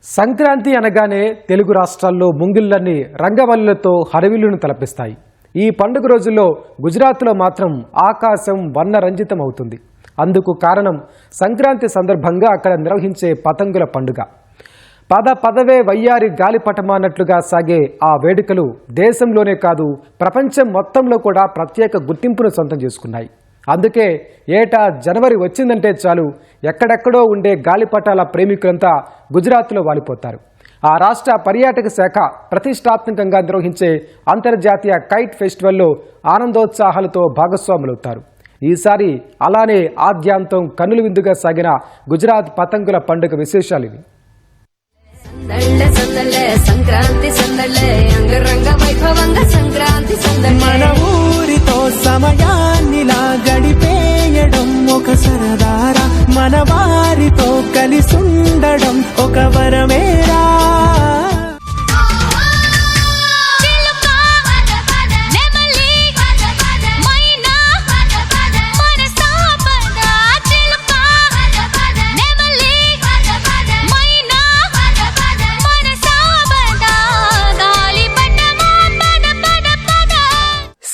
సంక్రాంతి అనగానే తెలుగు రాష్ట్రాల్లో ముంగిళ్ళన్నీ రంగవల్లులతో హరవిల్లును తలపిస్తాయి. ఈ పండుగ రోజుల్లో గుజరాత్లో మాత్రం ఆకాశం వర్ణరంజితం అవుతుంది. అందుకు కారణం సంక్రాంతి సందర్భంగా అక్కడ నిర్వహించే పతంగుల పండుగ. పదవే వయ్యారి గాలిపటమా అన్నట్లుగా సాగే ఆ వేడుకలు దేశంలోనే కాదు ప్రపంచం మొత్తంలో కూడా ప్రత్యేక గుర్తింపును సొంతం చేసుకున్నాయి. అందుకే ఏటా జనవరి వచ్చిందంటే చాలు ఎక్కడెక్కడో ఉండే గాలిపటాల ప్రేమికులంతా గుజరాత్లో వాలిపోతారు. ఆ రాష్ట్ర పర్యాటక శాఖ ప్రతిష్టాత్మకంగా నిర్వహించే అంతర్జాతీయ కైట్ ఫెస్టివల్లో ఆనందోత్సాహాలతో భాగస్వాములవుతారు. ఈసారి అలానే ఆద్యాంతం కన్నుల విందుగా సాగిన గుజరాత్ పతంగుల పండుగ విశేషాలు ఇవి. సంక్రాంతి అంగరంగ వైభవంగా సంక్రాంతి మన ఊరితో సమయాన్నిలా గడిపేయడం ఒక సరదారా, మన వారితో కలిసుండడం ఒక వరమేరా.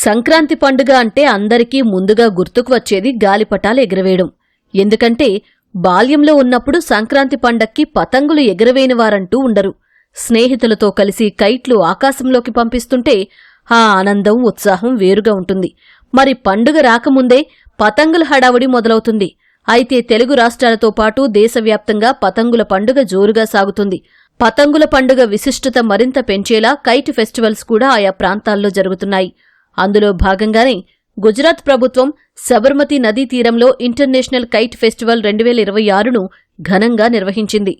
సంక్రాంతి పండుగ అంటే అందరికీ ముందుగా గుర్తుకు వచ్చేది గాలిపటాలు ఎగరవేయడం. ఎందుకంటే బాల్యంలో ఉన్నప్పుడు సంక్రాంతి పండక్కి పతంగులు ఎగరవేయని వారంటూ ఉండరు. స్నేహితులతో కలిసి కైట్లు ఆకాశంలోకి పంపిస్తుంటే ఆ ఆనందం ఉత్సాహం వేరుగా ఉంటుంది. మరి పండుగ రాకముందే పతంగుల హడావుడి మొదలవుతుంది. అయితే తెలుగు రాష్ట్రాలతో పాటు దేశవ్యాప్తంగా పతంగుల పండుగ జోరుగా సాగుతుంది. పతంగుల పండుగ విశిష్టత మరింత పెంచేలా కైట్ ఫెస్టివల్స్ కూడా ఆయా ప్రాంతాల్లో జరుగుతున్నాయి. అందులో భాగంగానే గుజరాత్ ప్రభుత్వం సబర్మతి నదీ తీరంలో ఇంటర్నేషనల్ కైట్ ఫెస్టివల్ 2026ను ఘనంగా నిర్వహించింది.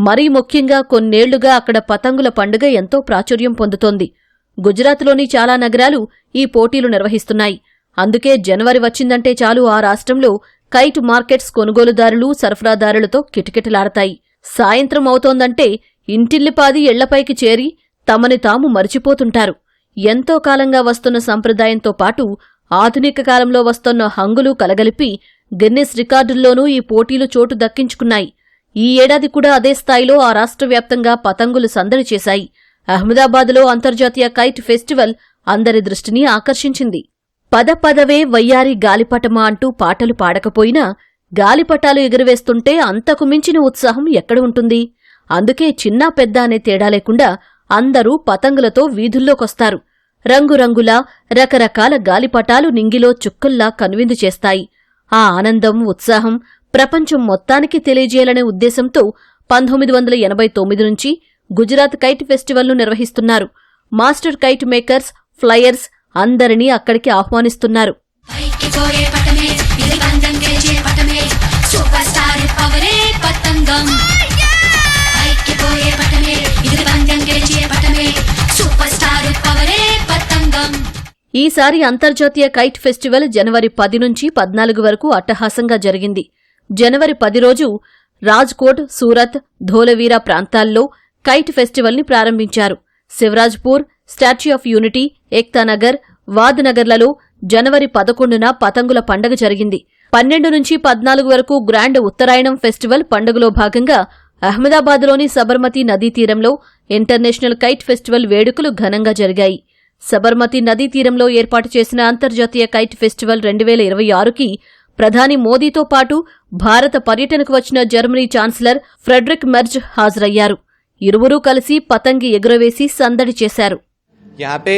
మరీ ముఖ్యంగా కొన్నేళ్లుగా అక్కడ పతంగుల పండుగ ఎంతో ప్రాచుర్యం పొందుతోంది. గుజరాత్లోని చాలా నగరాలు ఈ పోటీలు నిర్వహిస్తున్నాయి. అందుకే జనవరి వచ్చిందంటే చాలు ఆ రాష్ట్రంలో కైట్ మార్కెట్స్ కొనుగోలుదారులు సరఫరాదారులతో కిటకిటలాడతాయి. సాయంత్రం అవుతోందంటే ఇంటిల్లిపాది ఇళ్లపైకి చేరి తమని తాము మరిచిపోతుంటారు. ఎంతో కాలంగా వస్తున్న సంప్రదాయంతో పాటు ఆధునిక కాలంలో వస్తున్న హంగులు కలగలిపి గిన్నిస్ రికార్డుల్లోనూ ఈ పోటీలు చోటు దక్కించుకున్నాయి. ఈ ఏడాది కూడా అదే స్థాయిలో ఆ రాష్ట్ర వ్యాప్తంగా పతంగులు సందడి చేశాయి. అహ్మదాబాద్లో అంతర్జాతీయ కైట్ ఫెస్టివల్ అందరి దృష్టిని ఆకర్షించింది. పదవే వయ్యారి గాలిపటమా అంటూ పాటలు పాడకపోయినా గాలిపటాలు ఎగురవేస్తుంటే అంతకు మించిన ఉత్సాహం ఎక్కడ ఉంటుంది? అందుకే చిన్నా పెద్ద అనే తేడా లేకుండా అందరూ పతంగులతో వీధుల్లోకొస్తారు. రంగురంగుల రకరకాల గాలిపటాలు నింగిలో చుక్కల్లా కనువిందు చేస్తాయి. ఆ ఆనందం ఉత్సాహం ప్రపంచం మొత్తానికి తెలియజేయాలనే ఉద్దేశంతో 1989 నుంచి గుజరాత్ కైట్ ఫెస్టివల్ను నిర్వహిస్తున్నారు. మాస్టర్ కైట్ మేకర్స్, ఫ్లయర్స్ అందరినీ అక్కడికి ఆహ్వానిస్తున్నారు. ఈసారి అంతర్జాతీయ కైట్ ఫెస్టివల్ జనవరి 10 నుంచి 14 వరకు అట్టహాసంగా జరిగింది. జనవరి 10 రోజు రాజ్కోట్, సూరత్, ధోలవీరా ప్రాంతాల్లో కైట్ ఫెస్టివల్ని ప్రారంభించారు. Shivrajpur, statue of unity, Ekta Nagar, వాద్నగర్లలో జనవరి 11న పతంగుల పండుగ జరిగింది. 12 నుంచి 14 వరకు గ్రాండ్ ఉత్తరాయణం ఫెస్టివల్ పండుగలో భాగంగా అహ్మదాబాద్లోని సబర్మతి నదీ తీరంలో ఇంటర్నేషనల్ కైట్ ఫెస్టివల్ వేడుకలు ఘనంగా జరిగాయి. సబర్మతి నదీ తీరంలో ఏర్పాటు చేసిన అంతర్జాతీయ కైట్ ఫెస్టివల్ 2026కి ప్రధాని మోదీతో పాటు భారత పర్యటనకు వచ్చిన జర్మనీ ఛాన్సలర్ ఫ్రెడరిక్ మెర్జ్ హాజరయ్యారు. ఇరువురూ కలిసి పతంగి ఎగురవేసి సందడి చేశారు. यहाँ पे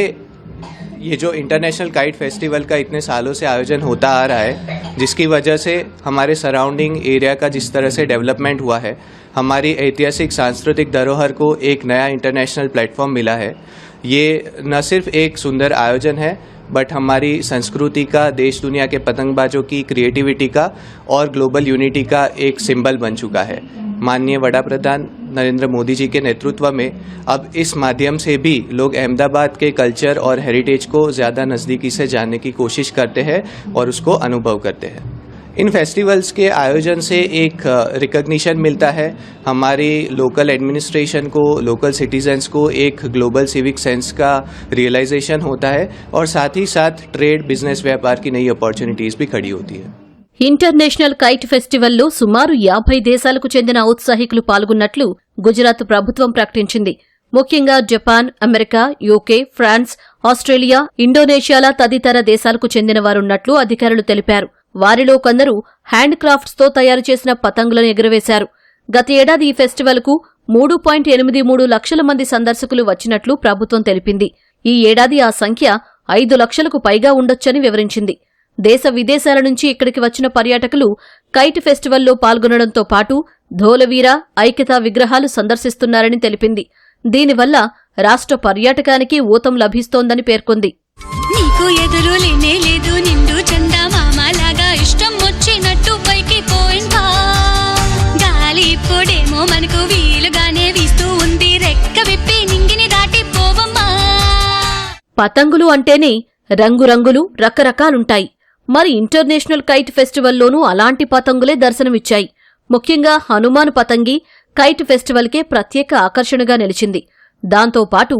ये जो इंटरनेशनल काइट फेस्टिवल का इतने सालों से आयोजन होता आ रहा है, जिसकी वजह से हमारे सराउंडिंग एरिया का जिस तरह से डेवलपमेंट हुआ है, हमारी ऐतिहासिक सांस्कृतिक धरोहर को एक नया इंटरनेशनल प्लेटफॉर्म मिला है. ये न सिर्फ एक सुंदर आयोजन है बट हमारी संस्कृति का, देश दुनिया के पतंगबाजों की क्रिएटिविटी का और ग्लोबल यूनिटी का एक सिंबल बन चुका है. माननीय वड़ा प्रधान नरेंद्र मोदी जी के नेतृत्व में अब इस माध्यम से भी लोग अहमदाबाद के कल्चर और हेरिटेज को ज़्यादा नज़दीकी से जानने की कोशिश करते हैं और उसको अनुभव करते हैं. इन फेस्टिवल्स के आयोजन से एक रिकग्निशन मिलता है हमारी लोकल एडमिनिस्ट्रेशन को, लोकल सिटीजन्स को एक ग्लोबल सिविक सेंस का रियलाइजेशन होता है और साथ ही साथ ट्रेड, बिजनेस, व्यापार की नई अपॉर्चुनिटीज़ भी खड़ी होती है। ఇంటర్నేషనల్ కైట్ ఫెస్టివల్లో సుమారు 50 దేశాలకు చెందిన ఔత్సాహికులు పాల్గొన్నట్లు గుజరాత్ ప్రభుత్వం ప్రకటించింది. ముఖ్యంగా Japan, America, UK, France, Australia, ఇండోనేషియాల తదితర దేశాలకు చెందినవారున్నట్లు అధికారులు తెలిపారు. వారిలో కొందరు హ్యాండ్ క్రాఫ్ట్స్ తో తయారు చేసిన పతంగులను ఎగురవేశారు. గత ఏడాది ఈ ఫెస్టివల్ కు 3.83 లక్షల మంది సందర్శకులు వచ్చినట్లు ప్రభుత్వం తెలిపింది. ఈ ఏడాది ఆ సంఖ్య 5 లక్షలకు పైగా ఉండొచ్చని వివరించింది. దేశ విదేశాల నుంచి ఇక్కడికి వచ్చిన పర్యాటకులు కైట్ ఫెస్టివల్లో పాల్గొనడంతో పాటు ధోలవీర, ఐక్యతా విగ్రహాలు సందర్శిస్తున్నారని తెలిపింది. దీనివల్ల రాష్ట్ర పర్యాటకానికి ఊతం లభిస్తోందని పేర్కొంది. నీకు ఎదురు లేనే లేదు, నిండు చందా మామలాగా ఇష్టం వచ్చినట్టు పైకి పోయిందా. గాలి ఇప్పుడేమో మనకు వీలుగానే వీస్తూ ఉంది, రెక్క విప్పి నింగిని దాటి పోవమ్మా. పతంగులు అంటేనే రంగురంగులు, రకరకాలుంటాయి. మరి ఇంటర్నేషనల్ కైట్ ఫెస్టివల్లోనూ అలాంటి పతంగులే దర్శనమిచ్చాయి. ముఖ్యంగా హనుమాన్ పతంగి కైట్ ఫెస్టివల్కే ప్రత్యేక ఆకర్షణగా నిలిచింది. దాంతో పాటు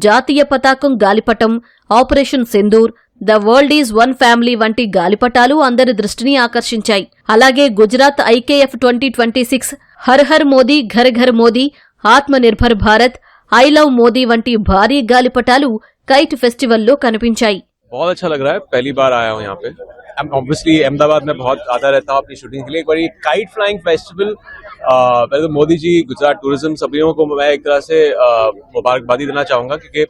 జాతీయ పతాకం గాలిపటం, operation Sindoor, the world is one family వంటి గాలిపటాలు అందరి దృష్టిని ఆకర్షించాయి. అలాగే Gujarat IKF 2026, her her Modi, Ghar Ghar Modi, ఆత్మ నిర్భర్ భారత్, ఐ లవ్ మోదీ వంటి భారీ గాలిపటాలు కైట్ ఫెస్టివల్లో కనిపించాయి. बहुत अच्छा लग रहा है, पहली बार आया हूँ यहाँ पे. ऑब्वियसली अहमदाबाद में बहुत आता रहता हूँ अपनी शूटिंग के लिए. एक बार ये काइट फ्लाइंग फेस्टिवल, पहले तो मोदी जी, गुजरात टूरिज्म, सभी को मैं एक तरह से मुबारकबादी देना चाहूंगा, क्योंकि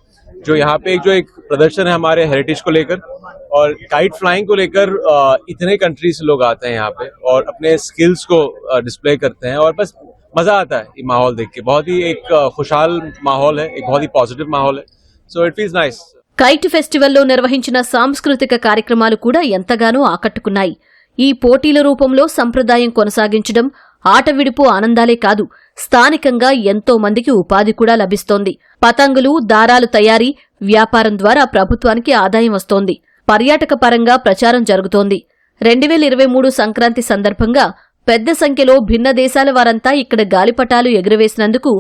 जो यहाँ पे एक प्रदर्शन है हमारे हेरिटेज को लेकर और काइट फ्लाइंग को लेकर इतने कंट्री से लोग आते हैं यहाँ पे और अपने स्किल्स को डिस्प्ले करते हैं और बस मजा आता है ये माहौल देख के. बहुत ही एक खुशहाल माहौल है, एक बहुत ही पॉजिटिव माहौल है. So it feels nice. Kite ఫెస్టివల్లో నిర్వహించిన సాంస్కృతిక కార్యక్రమాలు కూడా ఎంతగానో ఆకట్టుకున్నాయి. ఈ పోటీల రూపంలో సంప్రదాయం కొనసాగించడం, ఆట విడుపు ఆనందాలే కాదు, స్థానికంగా ఎంతో మందికి ఉపాధి కూడా లభిస్తోంది. పతంగులు, దారాలు తయారీ, వ్యాపారం ద్వారా ప్రభుత్వానికి ఆదాయం వస్తోంది. పర్యాటక పరంగా ప్రచారం జరుగుతోంది. 2023 సంక్రాంతి సందర్భంగా పెద్ద సంఖ్యలో భిన్న దేశాల వారంతా ఇక్కడ గాలిపటాలు ఎగురవేసినందుకు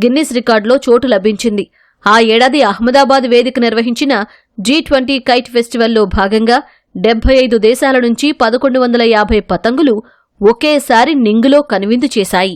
గిన్నిస్ రికార్డులో చోటు లభించింది. ఆ ఏడాది అహ్మదాబాద్ వేదిక నిర్వహించిన G20 కైట్ ఫెస్టివల్లో భాగంగా 75 దేశాల నుంచి 1150 పతంగులు ఒకేసారి నింగిలో కనువిందు చేశాయి.